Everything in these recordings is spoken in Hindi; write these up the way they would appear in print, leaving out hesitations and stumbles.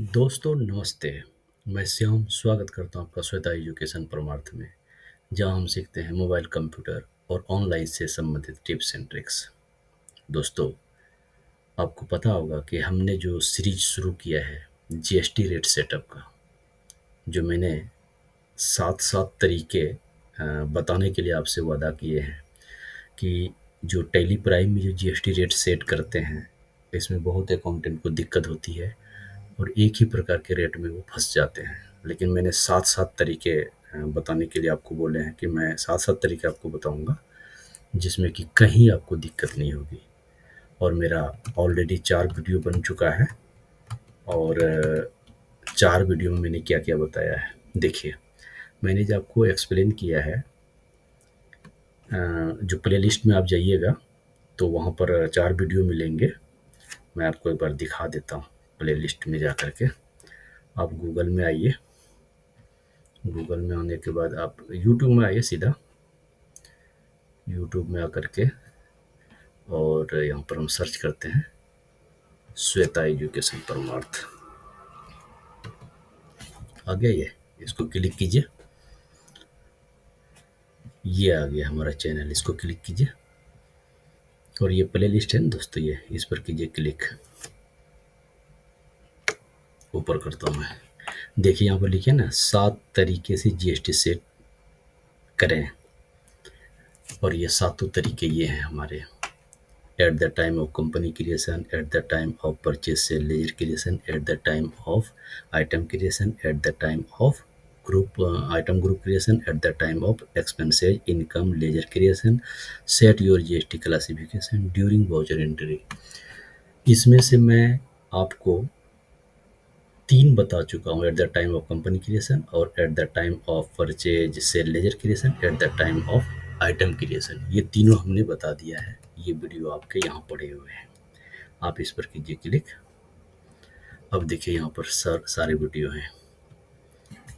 दोस्तों नमस्ते। मैं श्याम स्वागत करता हूँ आपका श्वेता एजुकेशन परमार्थ में, जहाँ हम सीखते हैं मोबाइल कंप्यूटर और ऑनलाइन से संबंधित टिप्स एंड ट्रिक्स। दोस्तों, आपको पता होगा कि हमने जो सीरीज शुरू किया है जीएसटी रेट सेटअप का, जो मैंने 7-7 तरीके बताने के लिए आपसे वादा किए हैं कि जो टैली प्राइम में जो जीएसटी रेट सेट करते हैं, इसमें बहुत अकाउंटेंट को दिक्कत होती है और एक ही प्रकार के रेट में वो फँस जाते हैं। लेकिन मैंने 7-7 तरीके बताने के लिए आपको बोले हैं कि मैं 7-7 तरीके आपको बताऊँगा, जिसमें कि कहीं आपको दिक्कत नहीं होगी। और मेरा ऑलरेडी 4 वीडियो बन चुका है और 4 वीडियो में मैंने क्या-क्या बताया है। देखिए, मैंने जो आपको एक्सप्लेन किया है, जो प्लेलिस्ट में आप जाइएगा, तो वहाँ पर 4 वीडियो मिलेंगे। मैं आपको एक बार दिखा देता हूँ प्लेलिस्ट में जा कर के। आप गूगल में आइए, गूगल में आने के बाद आप यूट्यूब में आइए सीधा, यूट्यूब में आकर के और यहाँ पर हम सर्च करते हैं श्वेता एजुकेशन परमार्थ। आ गया ये, इसको क्लिक कीजिए। ये आ गया हमारा चैनल, इसको क्लिक कीजिए और ये प्लेलिस्ट है ना दोस्तों, ये इस पर कीजिए क्लिक। ऊपर करता हूँ मैं। देखिए यहाँ पर लिखे ना 7 तरीके से जीएसटी सेट करें, और ये सातों तरीके ये हैं हमारे। at the time of company creation, at the time of purchase sale ledger creation, at the time of item creation, at the time of group item group creation, at the time of expenses income ledger creation, set your GST classification during voucher entry। इसमें से मैं आपको 3 बता चुका हूँ, at the time of company creation और at the time of purchase sale ledger creation, at the time of item creation. ये तीनों हमने बता दिया है। ये वीडियो आपके यहाँ पड़े हुए हैं, आप इस पर कीजिए क्लिक। अब देखिए यहाँ पर सारे वीडियो हैं।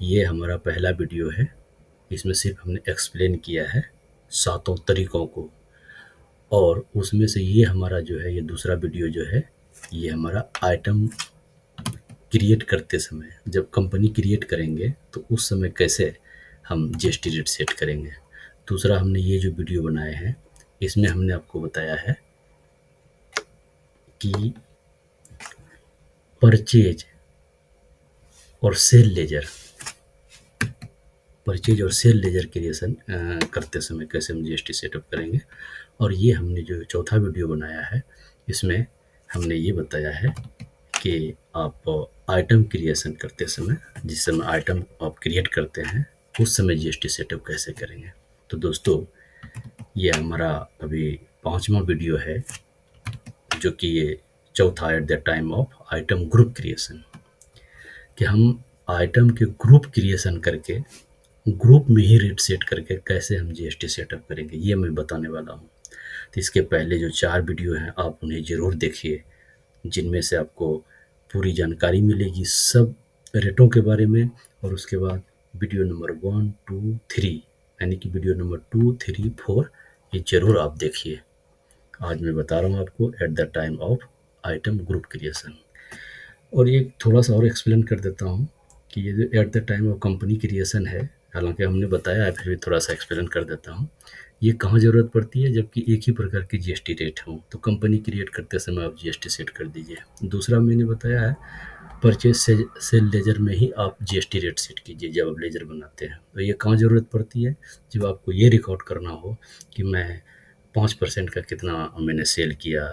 ये हमारा पहला वीडियो है, इसमें सिर्फ हमने एक्सप्लेन किया है सातों तरीकों को, और उसमें से ये हमारा जो है, ये दूसरा वीडियो जो है, ये हमारा आइटम क्रिएट करते समय, जब कंपनी क्रिएट करेंगे तो उस समय कैसे हम जीएसटी रेट सेट करेंगे। दूसरा हमने ये जो वीडियो बनाए हैं, इसमें हमने आपको बताया है कि परचेज और सेल लेजर, परचेज और सेल लेजर क्रिएशन करते समय कैसे हम जीएसटी सेटअप करेंगे। और ये हमने जो चौथा वीडियो बनाया है, इसमें हमने ये बताया है कि आप आइटम क्रिएशन करते समय, जिस समय आइटम आप क्रिएट करते हैं, उस समय जीएसटी सेटअप कैसे करेंगे। तो दोस्तों, ये हमारा अभी 5वां वीडियो है, जो कि ये चौथा, eight the time of item group creation, कि हम आइटम के ग्रुप क्रिएशन करके, ग्रुप में ही रेट सेट करके कैसे हम जीएसटी सेटअप करेंगे, ये मैं बताने वाला हूँ। तो इसके पहले जो 4 वीडियो हैं, आप उन्हें ज़रूर देखिए, जिनमें से आपको पूरी जानकारी मिलेगी सब रेटों के बारे में। और उसके बाद वीडियो नंबर 1, 2, 3, यानी कि वीडियो नंबर 2, 3, 4 ये ज़रूर आप देखिए। आज मैं बता रहा हूँ आपको eight the time of item group creation. और ये थोड़ा-सा और एक्सप्लेन कर देता हूँ कि ये जो eight the time of company creation है, हालाँकि हमने बताया है, फिर भी थोड़ा-सा एक्सप्लेन कर देता हूँ। ये कहाँ ज़रूरत पड़ती है, जबकि एक ही प्रकार की जीएसटी रेट हो, तो कंपनी क्रिएट करते समय आप जीएसटी सेट कर दीजिए। दूसरा मैंने बताया है, परचेज से सेल लेजर में ही आप जीएसटी रेट सेट कीजिए जब आप लेजर बनाते हैं। तो ये कहाँ ज़रूरत पड़ती है, जब आपको ये रिकॉर्ड करना हो कि मैं 5% का कितना मैंने सेल किया,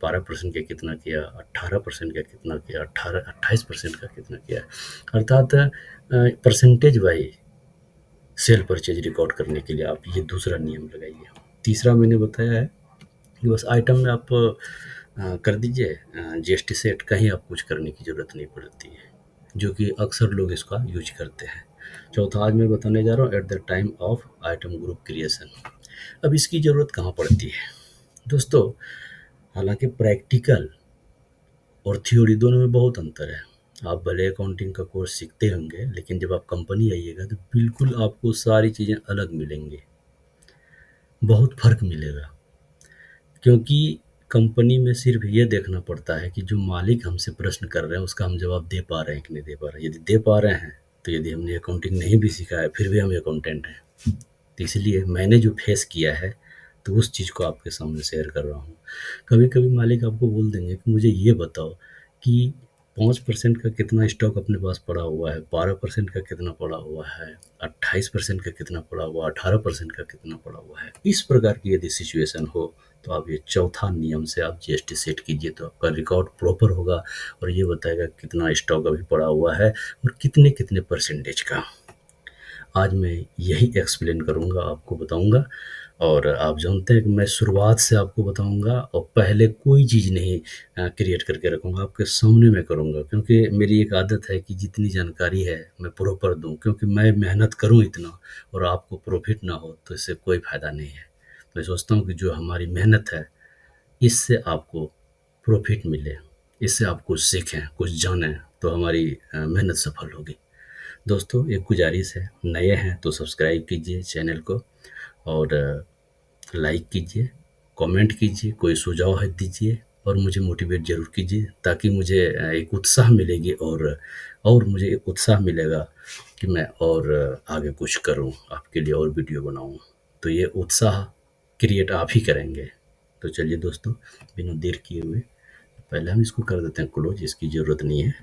12% का कितना किया, 18% का कितना किया, 28% का कितना किया, अर्थात percentage wise cell purchase record करने के लिए आप ये दूसरा नियम लगाइए। तीसरा मैंने बताया है कि बस आइटम में आप कर दीजिए जीएसटी सेट, कहीं आप कुछ करने की ज़रूरत नहीं पड़ती है, जो कि अक्सर लोग इसका यूज करते हैं। चौथा आज मैं बताने जा रहा हूँ, at the time of item group creation. अब इसकी ज़रूरत कहाँ पड़ती है दोस्तों, हालांकि प्रैक्टिकल और थ्योरी दोनों में बहुत अंतर है। आप भले अकाउंटिंग का कोर्स सीखते होंगे, लेकिन जब आप कंपनी आइएगा तो बिल्कुल आपको सारी चीज़ें अलग मिलेंगी, बहुत फ़र्क मिलेगा। क्योंकि कंपनी में सिर्फ ये देखना पड़ता है कि जो मालिक हमसे प्रश्न कर रहे हैं उसका हम जवाब दे पा रहे हैं कि नहीं दे पा रहे हैं। यदि दे पा रहे हैं तो यदि हमने अकाउंटिंग नहीं भी सीखा है फिर भी हम अकाउंटेंट हैं। तो इसलिए मैंने जो फेस किया है तो उस चीज़ को आपके सामने शेयर कर रहा हूँ। कभी कभी मालिक आपको बोल देंगे कि मुझे ये बताओ कि 5% का कितना स्टॉक अपने पास पड़ा हुआ है, 12% का कितना पड़ा हुआ है, 28% का कितना पड़ा हुआ है, 18% का कितना पड़ा हुआ है। इस प्रकार की यदि सिचुएशन हो तो आप ये चौथा नियम से आप जीएसटी सेट कीजिए तो आपका रिकॉर्ड प्रॉपर होगा और ये बताएगा कितना स्टॉक अभी पड़ा हुआ है और कितने कितने परसेंटेज का। आज मैं यही एक्सप्लेन करूँगा, आपको बताऊँगा। और आप जानते हैं कि मैं शुरुआत से आपको बताऊँगा और पहले कोई चीज़ नहीं क्रिएट करके रखूँगा, आपके सामने मैं करूँगा, क्योंकि मेरी एक आदत है कि जितनी जानकारी है मैं प्रॉपर दूँ, क्योंकि मैं मेहनत करूँ इतना और आपको प्रॉफिट ना हो तो इससे कोई फ़ायदा नहीं है। मैं सोचता हूँ कि जो हमारी मेहनत है इससे आपको प्रॉफिट मिले, इससे आप कुछ सीखें, कुछ जानें, तो हमारी मेहनत सफल होगी। दोस्तों एक गुजारिश है, नए हैं तो सब्सक्राइब कीजिए चैनल को और लाइक कीजिए, कमेंट कीजिए, कोई सुझाव है दीजिए और मुझे मोटिवेट ज़रूर कीजिए ताकि मुझे एक उत्साह मिलेगी और मुझे एक उत्साह मिलेगा कि मैं और आगे कुछ करूं, आपके लिए और वीडियो बनाऊं। तो ये उत्साह क्रिएट आप ही करेंगे। तो चलिए दोस्तों, बिना देर किए हुए पहले हम इसको कर देते हैं क्लोज, इसकी ज़रूरत नहीं है,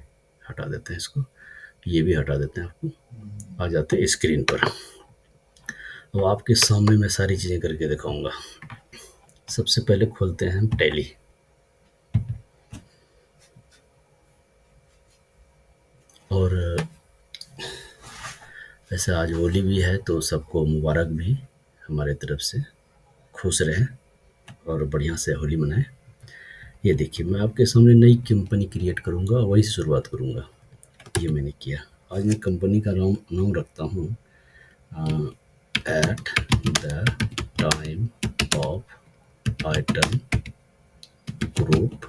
हटा देते हैं इसको, ये भी हटा देते हैं। आपको आ जाते हैं स्क्रीन पर। अब आपके सामने मैं सारी चीज़ें करके दिखाऊंगा। सबसे पहले खोलते हैं हम टैली। और वैसे आज होली भी है तो सबको मुबारक भी हमारे तरफ से, खुश रहें और बढ़िया से होली मनाएं। ये देखिए मैं आपके सामने नई कंपनी क्रिएट करूँगा और वहीं से शुरुआत करूँगा। ये मैंने किया। आज मैं कंपनी का नाम रखता हूँ at the time of item group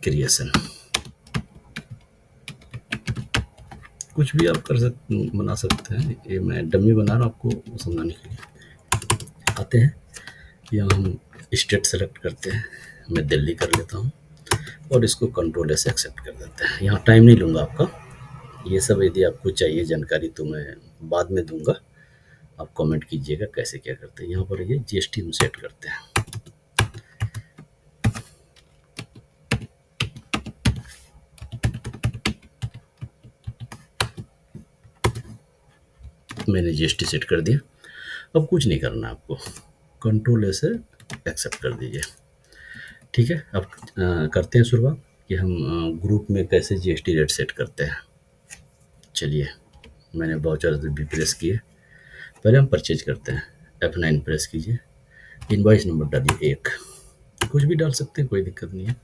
creation. कुछ भी आप बना सकते हैं, ये मैं डमी बना रहा हूँ आपको समझाने के लिए। आते हैं यहाँ हम स्टेट सेलेक्ट करते हैं, मैं दिल्ली कर लेता हूँ और इसको कंट्रोल एस एक्सेप्ट कर देते हैं। यहाँ टाइम नहीं लूँगा आपका, ये सब यदि आपको चाहिए जानकारी तो मैं बाद में दूंगा, आप कमेंट कीजिएगा कैसे क्या करते हैं। यहाँ पर ये जीएसटी हम सेट करते हैं। मैंने जीएसटी सेट कर दिया। अब कुछ नहीं करना आपको, कंट्रोल से एक्सेप्ट कर दीजिए। ठीक है, अब करते हैं शुरुआत कि हम ग्रुप में कैसे जीएसटी रेट सेट करते हैं। चलिए मैंने वाउचर भी प्रेस किए। पहले हम परचेज करते हैं, F9 प्रेस कीजिए, इनवॉइस नंबर डालिए 1, कुछ भी डाल सकते हैं, कोई दिक्कत नहीं है।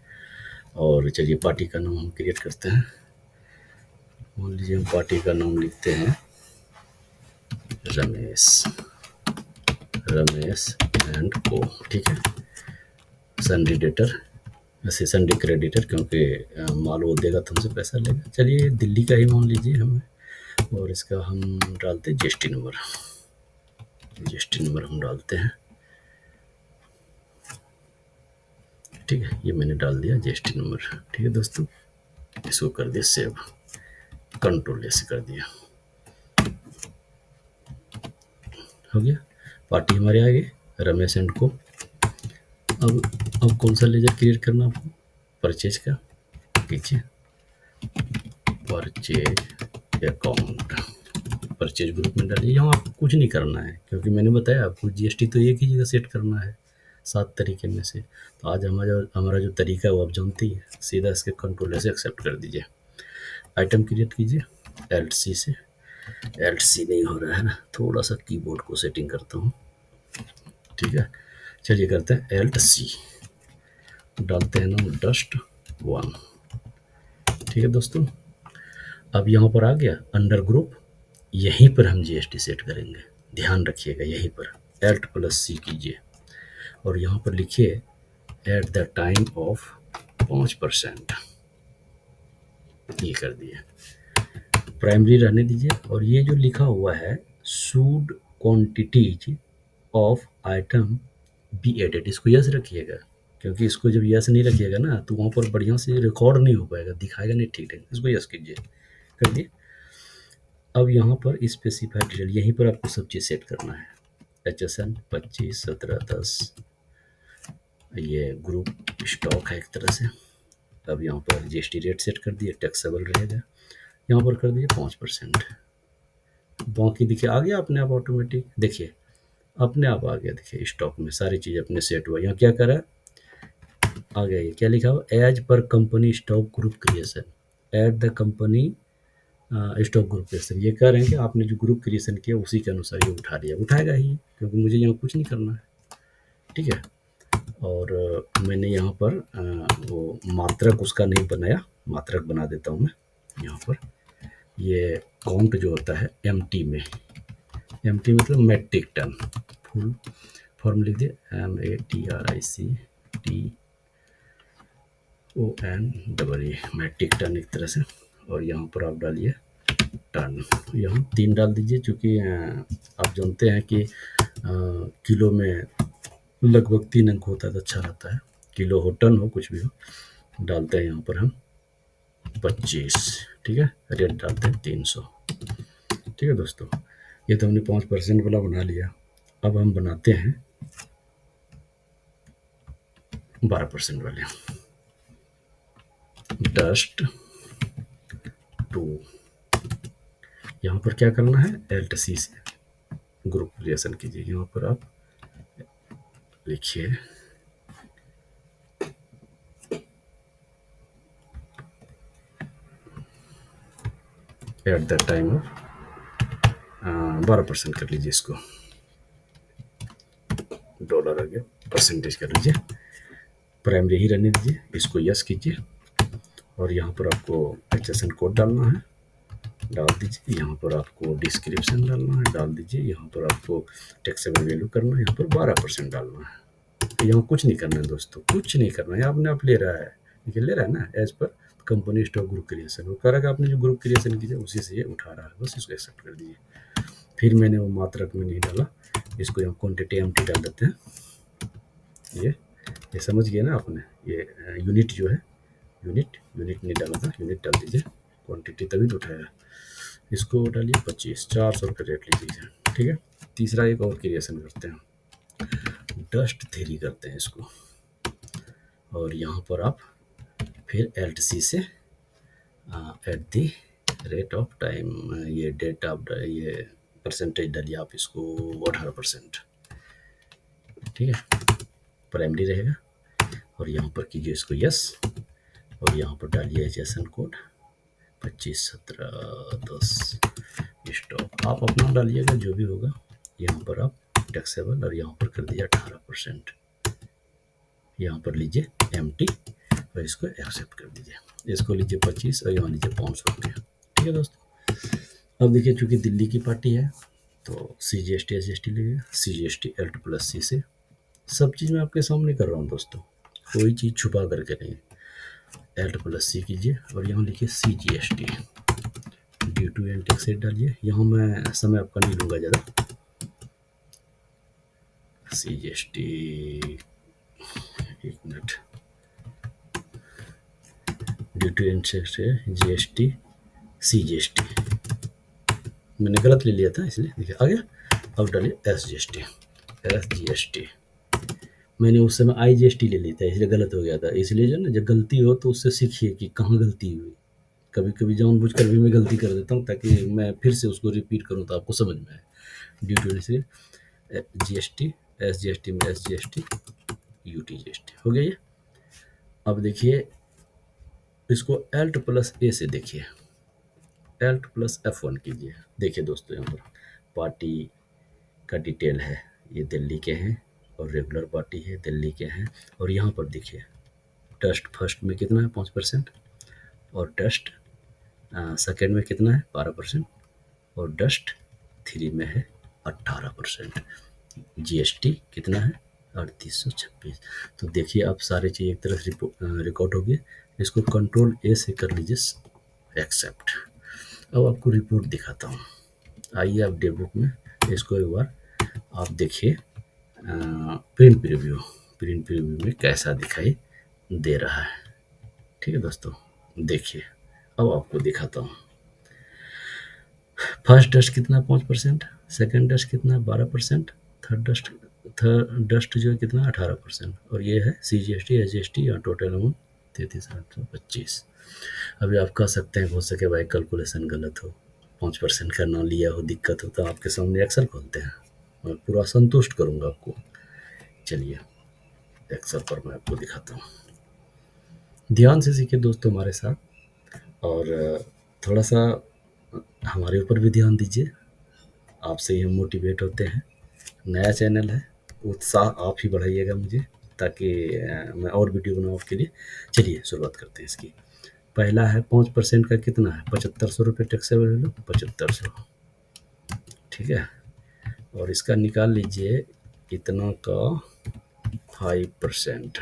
और चलिए पार्टी का नाम हम क्रिएट करते हैं। मान लीजिए हम पार्टी का नाम लिखते हैं रमेश एंड को। ठीक है, सन्डे डेटर, वैसे सन्डे क्रेडिटर, क्योंकि माल वो देगा तो हमसे पैसा लेगा। चलिए दिल्ली का ही मान लीजिए हमें, और इसका हम डालते हैं जीएसटी नंबर। जीएसटी नंबर हम डालते हैं। ठीक है, ये मैंने डाल दिया जीएसटी नंबर। ठीक है दोस्तों, इसको कर दिया सेव, कंट्रोल ऐसे कर दिया, हो गया। पार्टी हमारे आ गई रमेश एंड को। अब कौन सा लेजर क्रिएट करना आपको, परचेज का कीजिए, परचेज अकाउंट, परचेज ग्रुप में डालिए। यहाँ आपको कुछ नहीं करना है क्योंकि मैंने बताया आपको जीएसटी तो एक ही जगह सेट करना है 7 तरीके में से। तो आज हमारा जो तरीका है वो आप जानते ही है, सीधा इसके कंट्रोल से एक्सेप्ट कर दीजिए। आइटम क्रिएट कीजिए एलसी से, एलसी नहीं हो रहा है ना, थोड़ा सा कीबोर्ड को सेटिंग करता हूँ। ठीक है, चलिए करते हैं एलसी, डालते हैं नाम डस्ट 1। ठीक है दोस्तों, अब यहाँ पर आ गया अंडर ग्रुप, यहीं पर हम जीएसटी सेट करेंगे, ध्यान रखिएगा। यहीं पर Alt+C कीजिए और यहाँ पर लिखिए एट द टाइम ऑफ 5%, ये कर दिए। प्राइमरी रहने दीजिए और ये जो लिखा हुआ है should quantities of item be added, इसको यस रखिएगा, क्योंकि इसको जब यस नहीं रखिएगा ना तो वहाँ पर बढ़िया से रिकॉर्ड नहीं हो पाएगा, दिखाएगा नहीं ठीक ठाक। इसको यस कीजिए, कर दिए। अब यहाँ पर स्पेसिफाई डिटेल, यहीं पर आपको सब चीज़ सेट करना है। HSN 25 17 10, ये ग्रुप स्टॉक है एक तरह से। अब यहाँ पर GST रेट सेट कर दिए, टैक्सेबल रहेगा। यहाँ पर कर दिए 5%। बाकी देखिए आ गया अपने आप ऑटोमेटिक, देखिए अपने आप आ गया। देखिए स्टॉक में सारी चीज़ अपने सेट हुआ। यहाँ क्या करा, आ गया ये क्या लिखा हुआ, as per company stock group creation at the company stock group creation. ये कह रहे हैं कि आपने जो ग्रुप क्रिएशन किया उसी के अनुसार ये उठा लिया, उठाएगा ही, क्योंकि मुझे यहाँ कुछ नहीं करना है। ठीक है। और मैंने यहाँ पर वो मात्रक उसका नहीं बनाया, मात्रक बना देता हूँ मैं यहाँ पर। ये काउंट जो होता है MT में, MT मतलब मैट्रिक टन, फुल फॉर्म लिख दिए MATRICTON मैट्रिक टन एक तरह से। और यहाँ पर आप डालिए टन, यहाँ 3 डाल दीजिए, चूँकि आप जानते हैं कि किलो में लगभग 3 अंक होता है तो अच्छा रहता है, किलो हो टन हो कुछ भी हो। डालते हैं यहाँ पर हम 25, ठीक है, रेट डालते हैं 300। ठीक है दोस्तों, ये तो हमने 5% वाला बना लिया। अब हम बनाते हैं 12% वाले। डस्ट टू, यहाँ पर क्या करना है, LTC से ग्रुप क्रिएशन कीजिए। यहाँ पर आप लिखिए एट द टाइम ऑफ 12% कर लीजिए, इसको डॉलर आ गया, परसेंटेज कर लीजिए, प्राइमरी ही रहने दीजिए, इसको यस कीजिए। और यहाँ पर आपको HSN कोड डालना है, डाल दीजिए। यहाँ पर आपको डिस्क्रिप्शन डालना है, डाल दीजिए। यहाँ पर आपको टैक्सेबल वैल्यू करना है, यहाँ पर 12% डालना है। यहाँ कुछ नहीं करना है दोस्तों, कुछ नहीं करना है, आपने आप ले रहा है, देखिए ले रहा है ना, as per company stock group creation. वो कह रहा है कि आपने जो ग्रुप क्रिएशन किया उसी से ये उठा रहा है, बस इसको एक्सेप्ट कर दीजिए। फिर मैंने वो मात्रक में नहीं डाला, इसको यहाँ क्वान्टिटी MT डाल देते हैं। ये समझ गए ना आपने, ये यूनिट जो है, यूनिट नहीं डाला था, यूनिट डाल दीजिए, क्वांटिटी तभी तो उठाया। इसको डालिए 25, 400 रुपये रेट लीजिए। ठीक है। तीसरा एक और क्रिएशन करते हैं, डस्ट थ्री करते हैं इसको। और यहाँ पर आप फिर LTC से at the rate of time, ये डेट ऑफ, ये परसेंटेज डालिए आप इसको 18%। ठीक है, प्राइमरी रहेगा। और यहाँ पर कीजिए इसको यस, और यहाँ पर डालिए HSN कोड 25 17 10 स्टॉक, आप अपना डालिएगा जो भी होगा। यहाँ पर आप टैक्सेबल, और यहाँ पर कर दीजिए 18%। यहाँ पर लीजिए MT और इसको एक्सेप्ट कर दीजिए। इसको लीजिए 25 और यहाँ लीजिए 500 रुपये। ठीक है दोस्तों। अब देखिए चूँकि दिल्ली की पार्टी है तो CGST SGST लीजिए, CGST Alt+C से सब चीज़ मैं आपके सामने कर रहा हूँ दोस्तों, कोई चीज़ छुपा करके नहीं। Alt+C कीजिए और यहाँ लिखिए CGST, due to and tax rate डालिए। यहाँ मैं समय आपका नहीं लूँगा ज़्यादा। CGST, एक minute, due to and tax GST CGST मैंने गलत ले लिया था इसलिए, देखिए आ गया। अब डालिए SGST, मैंने उस समय IGST ले लिया था इसलिए गलत हो गया था। इसलिए जो ना, जब गलती हो तो उससे सीखिए कि कहाँ गलती हुई। कभी कभी जानबूझकर भी मैं गलती कर देता हूँ ताकि मैं फिर से उसको रिपीट करूँ तो आपको समझ में आए। ड्यू टू इसलिए GST, SGST में SGST UTGST हो गया ये। अब देखिए इसको Alt+A से देखिए, Alt+F1 कीजिए। देखिए दोस्तों यहाँ पर पार्टी का डिटेल है, ये दिल्ली के हैं और रेगुलर पार्टी है, दिल्ली के हैं। और यहाँ पर देखिए डस्ट फर्स्ट में कितना है 5%, और डस्ट सेकेंड में कितना है 12%, और डस्ट थ्री में है 18%। GST कितना है 3826। तो देखिए आप सारी चीज़ एक तरह से रिकॉर्ड हो गई। इसको Ctrl+A से कर लीजिए एक्सेप्ट। अब आपको रिपोर्ट दिखाता हूँ, आइए आप डे बुक में इसको एक बार आप देखिए प्रिंट प्रीव्यू में कैसा दिखाई दे रहा है। ठीक है दोस्तों, देखिए अब आपको दिखाता हूँ। फर्स्ट डस्ट कितना है 5%, सेकंड डस्ट कितना है 12%, थर्ड डस्ट जो है कितना 18%, और ये है CGST SGST या टोटल अमाउंट 33,825। अभी आप कह सकते हैं हो सके भाई कैलकुलेशन गलत हो, 5% का ना लिया हो, दिक्कत हो, तो आपके सामने एक्सेल खोलते हैं, मैं पूरा संतुष्ट करूँगा आपको। चलिए एक्सेल पर मैं आपको दिखाता हूँ, ध्यान से सीखिए दोस्तों हमारे साथ, और थोड़ा सा हमारे ऊपर भी ध्यान दीजिए, आपसे ही हम मोटिवेट होते हैं। नया चैनल है, उत्साह आप ही बढ़ाइएगा मुझे, ताकि मैं और वीडियो बनाऊँ आपके लिए। चलिए शुरुआत करते हैं इसकी। पहला है 5% का कितना है 7500 रुपये टैक्सेबल वैल्यू 7500, ठीक है। और इसका निकाल लीजिए इतना का 5%,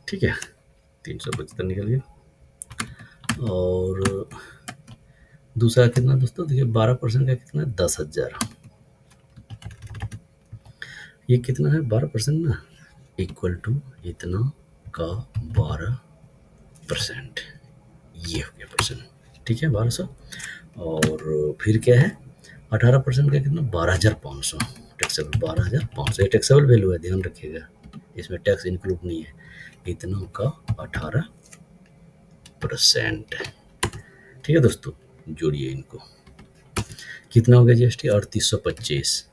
ठीक है, 375 निकल गया। और दूसरा कितना दोस्तों, देखिए 12% का कितना है 10,000, ये कितना है 12% ना, इक्वल टू इतना का 12%, ये हो गया परसेंट, ठीक है 1200। और फिर क्या है 18% का कितना 12,500 टैक्सेबल, 12,500 ये टैक्सेबल वैल्यू है, ध्यान रखिएगा, इसमें टैक्स इंक्लूड नहीं है। इतना का 18%, ठीक है दोस्तों, जोड़िए इनको, कितना हो गया GST 3825,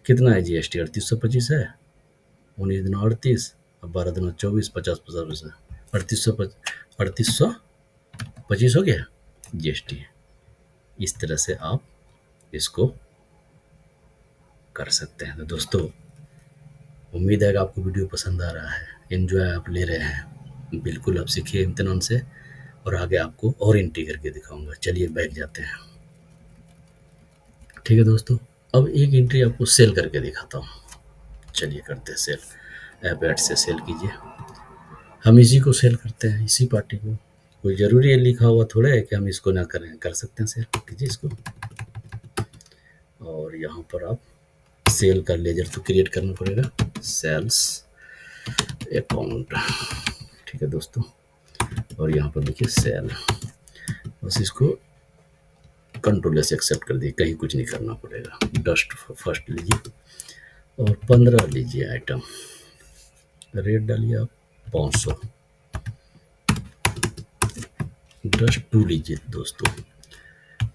कितना है GST 3825 है, 19 दिन 38, अब 12 दिन 24, 50 3825 हो गया GST। इस तरह से आप इसको कर सकते हैं। तो दोस्तों उम्मीद है कि आपको वीडियो पसंद आ रहा है, एंजॉय आप ले रहे हैं, बिल्कुल आप सीखिए इम्तिहान से, और आगे आपको और एंट्री करके दिखाऊंगा। चलिए बैठ जाते हैं, ठीक है दोस्तों। अब एक एंट्री आपको सेल करके दिखाता हूँ, चलिए करते हैं सेल। ऐप ऐड से सेल कीजिए, हम इसी को सेल करते हैं, इसी पार्टी को, कोई ज़रूरी है लिखा हुआ थोड़ा है कि हम इसको ना करें, कर सकते हैं सेल कीजिए इसको। और यहाँ पर आप सेल का लेजर तो क्रिएट करना पड़ेगा, सेल्स अकाउंट, ठीक है दोस्तों। और यहाँ पर देखिए सेल, बस इसको कंट्रोल से एक्सेप्ट कर दिए, कहीं कुछ नहीं करना पड़ेगा। डस्ट फर्स्ट लीजिए और 15 लीजिए आइटम, रेट डालिए आप 500, डस्ट 2 लीजिए दोस्तों,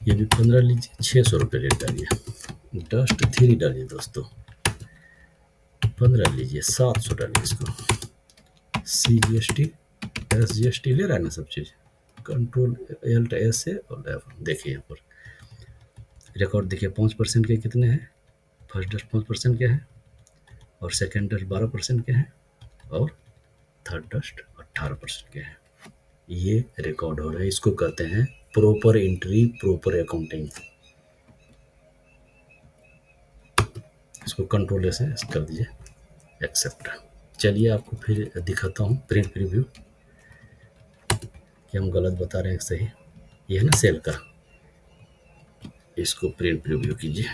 ये भी 15 लीजिए, 600 रुपये रेट डालिए। डस्ट 3 डालिए दोस्तों, 15 लीजिए, 700 डालिए इसको। CGST SGST ले रहा है ना सब चीज़, कंट्रोल Alt S से, और देखिए यहाँ पर रिकॉर्ड देखिए 5% के कितने हैं, फर्स्ट डस्ट 5% के हैं, और सेकेंड डस्ट 12% के हैं, और थर्ड डस्ट 18% के हैं। ये रिकॉर्ड हो रहा है, इसको कहते हैं प्रॉपर एंट्री, प्रॉपर अकाउंटिंग। इसको कंट्रोल से कर दीजिए एक्सेप्ट। चलिए आपको फिर दिखाता हूँ प्रिंट प्रीव्यू, कि हम गलत बता रहे हैं सही। ये है ना सेल का, इसको प्रिंट प्रीव्यू कीजिए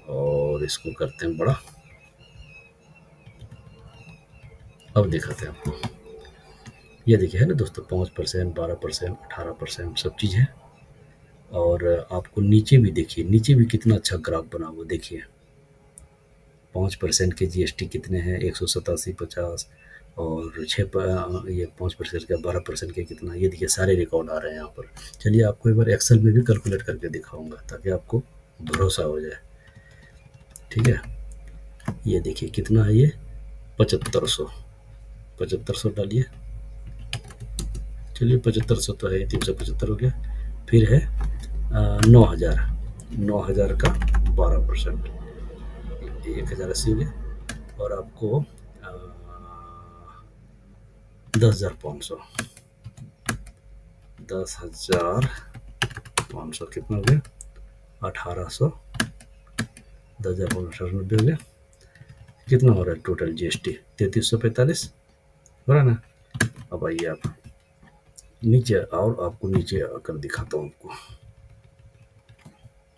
और इसको करते हैं बड़ा। अब दिखाते हैं आपको, ये देखिए है ना दोस्तों 5%, 12%, 18% सब चीज़ है। और आपको नीचे भी देखिए, नीचे भी कितना अच्छा ग्राफ बना हुआ, देखिए 5% के GST कितने हैं 187.50, और ये 5% का 12% के कितना, ये देखिए सारे रिकॉर्ड आ रहे हैं यहाँ पर। चलिए आपको एक बार एक्सेल में भी कैलकुलेट करके दिखाऊंगा, ताकि आपको भरोसा हो जाए, ठीक है। ये देखिए कितना है, ये 7500 डालिए, चलिए 7500 तो है, 375 हो गया। फिर है 9,000 का 12%, 1,080 हो गया। और आपको 10,500, 10,500 कितना हो गया 1800, 10,590 हो गया। कितना हो रहा है टोटल GST 3345 हो रहा है ना। अब आइए आप नीचे, और आपको नीचे आकर दिखाता हूँ आपको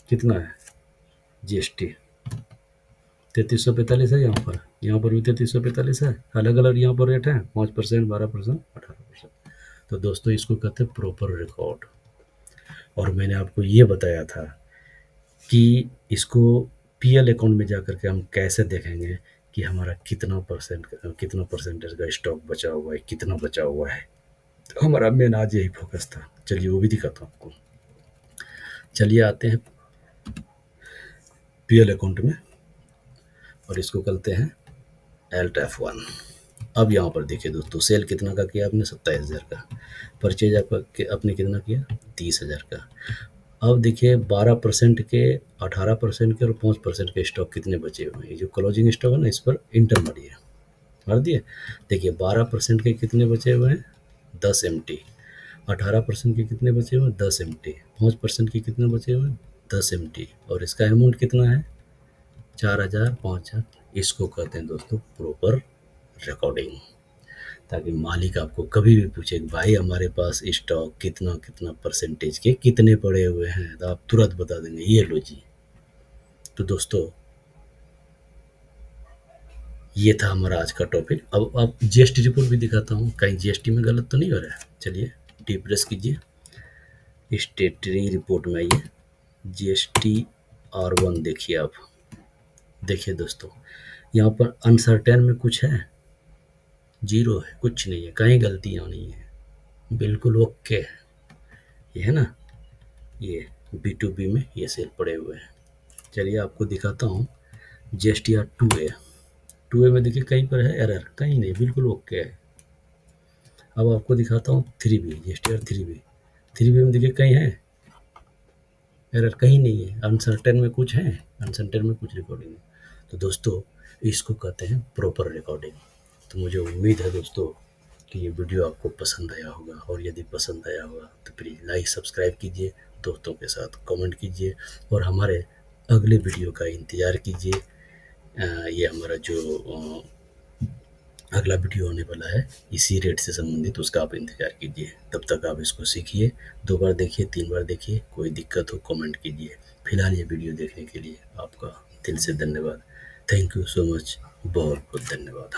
कितना है जीएसटी 3345 है यहाँ पर भी 3345 है। अलग अलग यहाँ पर रेट है, 5%, 12%, 18%। तो दोस्तों इसको कहते हैं प्रॉपर रिकॉर्ड। और मैंने आपको ये बताया था कि इसको पीएल अकाउंट में जा करके हम कैसे देखेंगे कि हमारा कितना परसेंटेज का स्टॉक बचा हुआ है, कितना बचा हुआ है। तो हमारा मेन आज यही फोकस था। चलिए वो भी दिखाता हूँ आपको। चलिए आते हैं पीएल अकाउंट में और इसको करते हैं Alt F1। अब यहाँ पर देखिए दोस्तों, सेल कितना का किया आपने, 27,000 का। परचेज आपने कितना किया, 30,000 का। अब देखिए 12% के, 18% के और 5% के स्टॉक कितने बचे हुए हैं। ये जो क्लोजिंग स्टॉक है ना, इस पर इंटर मारिए, मार दिए। देखिए 12% के कितने बचे हुए हैं, 10 MT। 18% के कितने बचे हुए हैं, 10 MT। 5% के कितने बचे हुए हैं, 10 MT। और इसका अमाउंट कितना है, 4,000, 5,000। इसको कहते हैं दोस्तों प्रॉपर रिकॉर्डिंग। ताकि मालिक आपको कभी भी पूछे कि भाई हमारे पास स्टॉक कितना कितना परसेंटेज के कितने पड़े हुए हैं, तो आप तुरंत बता देंगे ये लो जी। तो दोस्तों ये था हमारा आज का टॉपिक। अब जीएसटी रिपोर्ट भी दिखाता हूँ, कहीं जीएसटी में गलत तो नहीं हो रहा है। चलिए डी प्रेस कीजिए, स्टेटरी रिपोर्ट में आइए, GST-R1 देखिए आप। देखिए दोस्तों यहाँ पर अनसर्टेन में कुछ है, जीरो है, कुछ नहीं है, कहीं गलतियाँ नहीं है, बिल्कुल ओके है। ये है ना, ये B2B में ये सेल पड़े हुए हैं। चलिए आपको दिखाता हूँ GST-R2A। 2A में देखिए कहीं पर है एरर, कहीं नहीं, बिल्कुल ओके है। अब आपको दिखाता हूँ 3B, GST-R3B। 3B में देखिए कहीं है एरर, कहीं नहीं है। अनसर्टेन में कुछ है, अनसर्टेन में कुछ रिकॉर्डिंग है। तो दोस्तों इसको कहते हैं प्रॉपर रिकॉर्डिंग। तो मुझे उम्मीद है दोस्तों कि ये वीडियो आपको पसंद आया होगा, और यदि पसंद आया होगा तो प्लीज़ लाइक सब्सक्राइब कीजिए, दोस्तों के साथ कमेंट कीजिए और हमारे अगले वीडियो का इंतज़ार कीजिए। ये हमारा जो अगला वीडियो होने वाला है इसी रेट से संबंधित, उसका आप इंतज़ार कीजिए। तब तक आप इसको सीखिए, 2 बार देखिए, 3 बार देखिए, कोई दिक्कत हो कमेंट कीजिए। फिलहाल ये वीडियो देखने के लिए आपका दिल से धन्यवाद। थैंक यू सो मच, बहुत बहुत धन्यवाद।